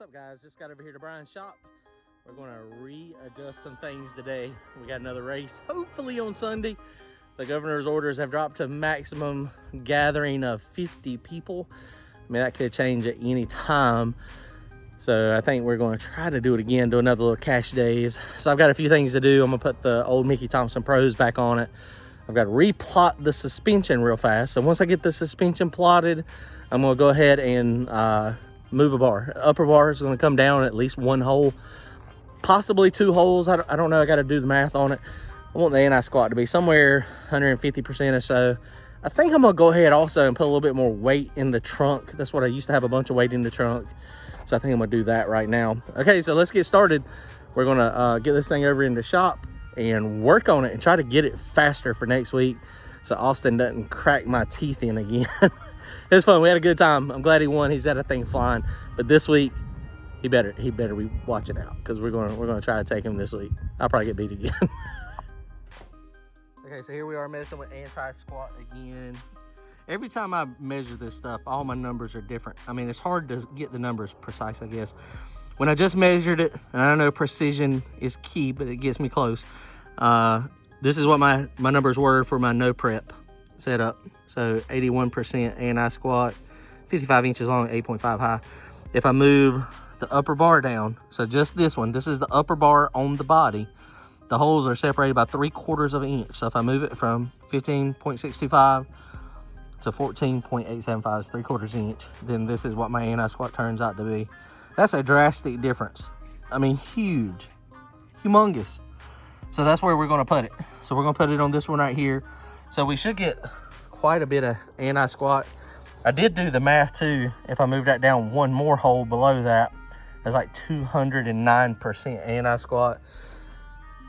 What's up, guys? Just got over here to Brian's shop. We're going to readjust some things today. We got another race, hopefully on Sunday. The governor's orders have dropped to maximum gathering of 50 people. I mean, that could change at any time. So I think we're going to try to do it again, do another little cash days. So I've got a few things to do. I'm going to put the old Mickey Thompson Pros back on it. I've got to replot the suspension real fast. So once I get the suspension plotted, I'm going to go ahead and move a bar. Upper bar is going to come down at least one hole, possibly two holes. I don't know. I got to do the math on it. I want the anti-squat to be somewhere 150% or so. I think I'm going to go ahead also and put a little bit more weight in the trunk. That's what I used to have, a bunch of weight in the trunk. So I think I'm going to do that right now. Okay, so let's get started. We're going to get this thing over in the shop and work on it and try to get it faster for next week so Austin doesn't crack my teeth in again. It was fun. We had a good time. I'm glad he won. He's got a thing flying. But this week, he better be watching out, because we're gonna try to take him this week. I'll probably get beat again. Okay, so here we are messing with anti-squat again. Every time I measure this stuff, all my numbers are different. I mean, it's hard to get the numbers precise, I guess. When I just measured it, and I know precision is key, but it gets me close. This is what my numbers were for my no prep setup. So 81% anti-squat, 55 inches long, 8.5 high. If I move the upper bar down, so just this one, this is the upper bar on the body, the holes are separated by 3/4 of an inch. So if I move it from 15.625 to 14.875, is 3/4 inch, then this is what my anti-squat turns out to be. That's a drastic difference. I mean, huge, humongous. So that's where we're going to put it. So we're going to put it on this one right here. So we should get quite a bit of anti-squat. I did do the math too. If I move that down one more hole below that, it's like 209% anti-squat.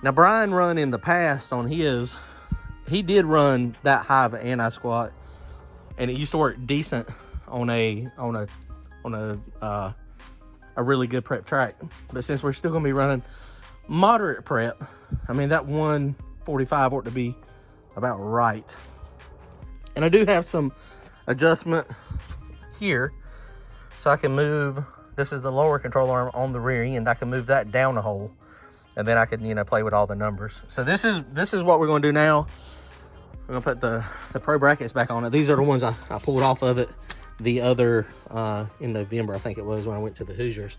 Now Brian run in the past on his, he did run that high of an anti-squat, and it used to work decent on a really good prep track. But since we're still gonna be running moderate prep, I mean, that 145 ought to be about right. And I do have some adjustment here, so I can move, this is the lower control arm on the rear end, I can move that down a hole, and then I can, you know, play with all the numbers. So this is what we're going to do now. We're going to put the Pro brackets back on it. These are the ones I pulled off of it the other in November, I think it was, when I went to the Hoosiers.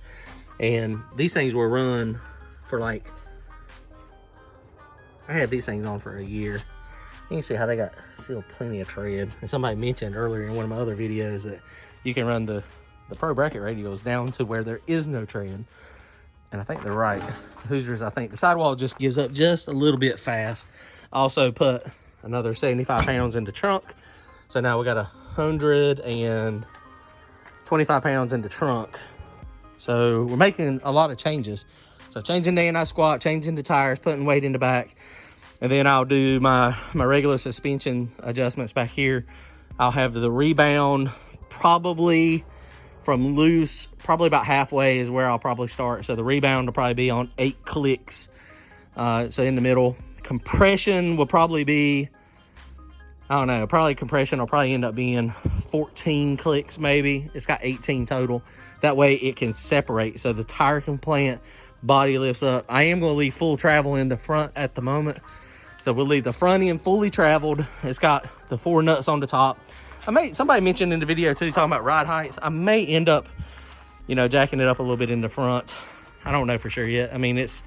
And these things were run for like, I had these things on for a year. You can see how they got still plenty of tread. And somebody mentioned earlier in one of my other videos that you can run the Pro Bracket Radials down to where there is no tread. And I think they're right. The Hoosiers, I think the sidewall just gives up just a little bit fast. I also put another 75 pounds in the trunk. So now we got 125 pounds in the trunk. So we're making a lot of changes. So changing the anti-squat, changing the tires, putting weight in the back. And then I'll do my regular suspension adjustments back here. I'll have the rebound probably from loose, probably about halfway is where I'll probably start. So the rebound will probably be on 8 clicks. So in the middle. Compression will probably be, I don't know, probably compression will probably end up being 14 clicks maybe. It's got 18 total. That way it can separate. So the tire can plant, body lifts up. I am going to leave full travel in the front at the moment. So we'll leave the front end fully traveled. It's got the 4 nuts on the top. Somebody mentioned in the video too, talking about ride height. I may end up, you know, jacking it up a little bit in the front. I don't know for sure yet. I mean, it's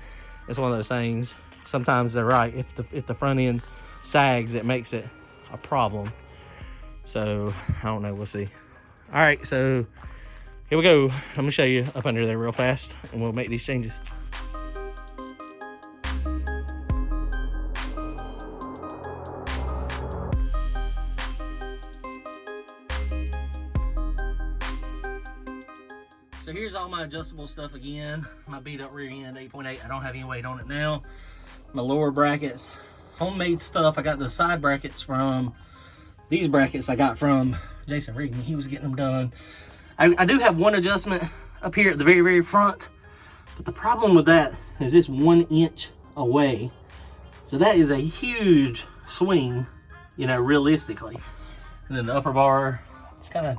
one of those things. Sometimes they're right. If the front end sags, it makes it a problem. So I don't know. We'll see. All right, so here we go. I'm gonna show you up under there real fast, and we'll make these changes. So here's all my adjustable stuff again. My beat up rear end, 8.8. I don't have any weight on it now. My lower brackets, homemade stuff. I got the side brackets from, these brackets I got from Jason Rigney. He was getting them done. I do have one adjustment up here at the very, very front. But the problem with that is it's 1 inch away. So that is a huge swing, you know, realistically. And then the upper bar, it's kind of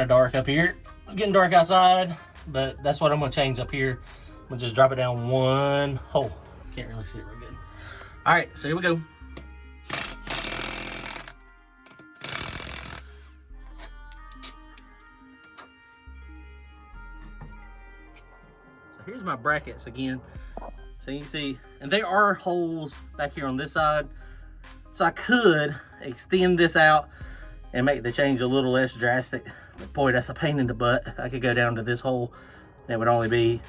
dark up here. It's getting dark outside. but that's what I'm gonna change up here. I'm gonna just drop it down one hole. Can't really see it real good. All right, so here we go. So here's my brackets again. So you can see, and there are holes back here on this side. So I could extend this out and make the change a little less drastic. But boy, that's a pain in the butt. I could go down to this hole and it would only be,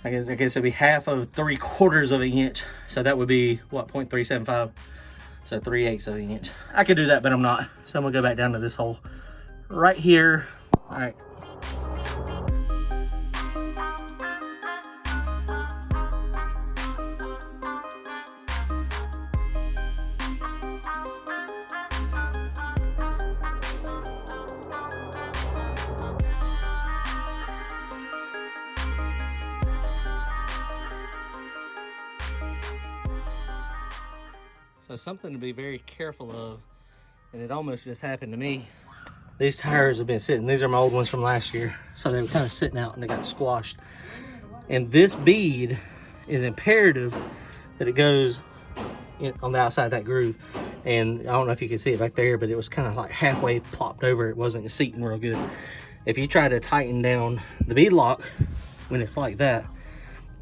I guess it'd be half of 3/4 of an inch. So that would be what, 0.375? So 3/8 of an inch. I could do that, but I'm not. So I'm gonna go back down to this hole right here. All right. So something to be very careful of, and it almost just happened to me. These tires have been sitting, these are my old ones from last year, so they were kind of sitting out and they got squashed. And this bead is imperative that it goes on the outside of that groove. And I don't know if you can see it back there, but it was kind of like halfway plopped over. It wasn't seating real good. If you try to tighten down the bead lock when it's like that,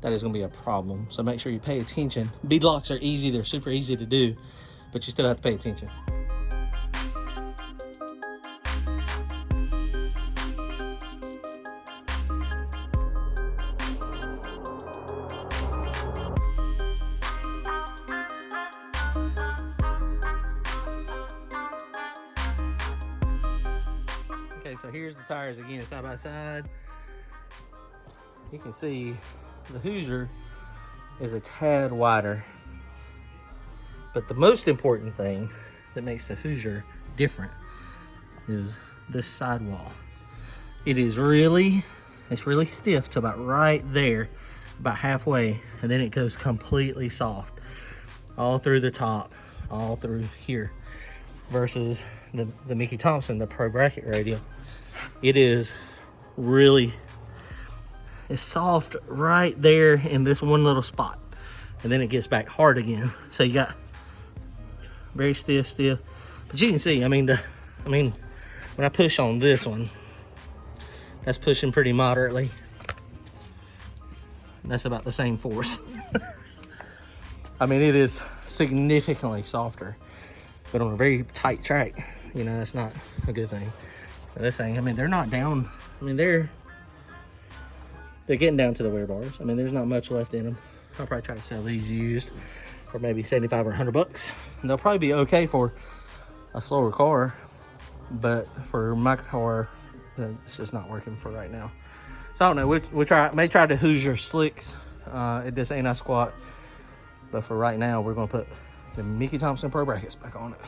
that is going to be a problem. So make sure you pay attention. Bead locks are easy, they're super easy to do, but you still have to pay attention. Okay, so here's the tires again, side by side. You can see the Hoosier is a tad wider, but the most important thing that makes the Hoosier different is this sidewall. It's really stiff to about right there, about halfway, and then it goes completely soft all through the top, all through here, versus the Mickey Thompson, the Pro Bracket Radial. It is really, it's soft right there in this one little spot, and then it gets back hard again. So you got very stiff, but you can see, I mean, when I push on this one, that's pushing pretty moderately. That's about the same force. I mean, it is significantly softer, but on a very tight track, you know, that's not a good thing. But this thing, I mean, they're not down. I mean, they're getting down to the wear bars. I mean, there's not much left in them. I'll probably try to sell these used for maybe 75 or 100 bucks. And they'll probably be okay for a slower car, but for my car, it's just not working for right now. So I don't know, we'll may try the Hoosier Slicks. It just ain't a squat, but for right now, we're gonna put the Mickey Thompson Pro Brackets back on it.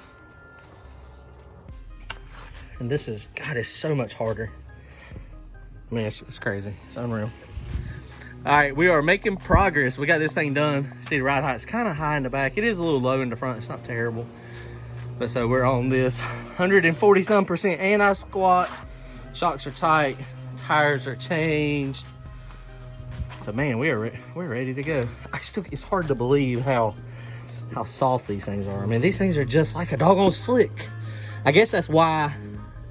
And this is, God, it's so much harder. I mean, it's crazy, it's unreal. All right, we are making progress. We got this thing done. See, the ride height's kind of high in the back. It is a little low in the front, it's not terrible. But so we're on this 140-some% anti-squat. Shocks are tight, tires are changed. So man, we're ready to go. It's hard to believe how soft these things are. I mean, these things are just like a doggone slick. I guess that's why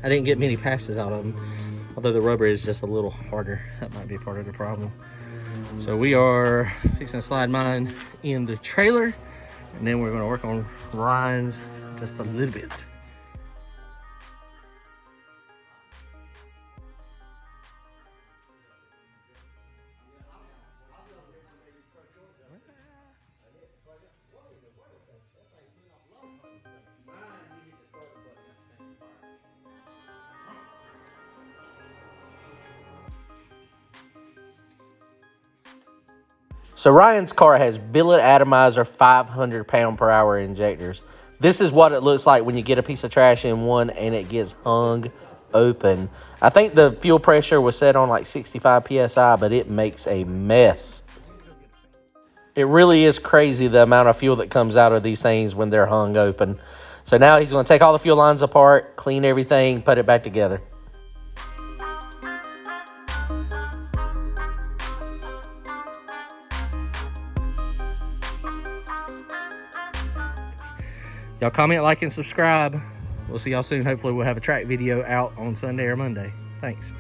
I didn't get many passes out of them. Although the rubber is just a little harder. That might be part of the problem. So we are fixing to slide mine in the trailer, and then we're gonna work on Ryan's just a little bit. So Ryan's car has billet atomizer 500 pound/hour injectors. This is what it looks like when you get a piece of trash in one and it gets hung open. I think the fuel pressure was set on like 65 PSI, but it makes a mess. It really is crazy the amount of fuel that comes out of these things when they're hung open. So now he's going to take all the fuel lines apart, clean everything, put it back together. Y'all comment, like, and subscribe. We'll see y'all soon. Hopefully we'll have a track video out on Sunday or Monday. Thanks.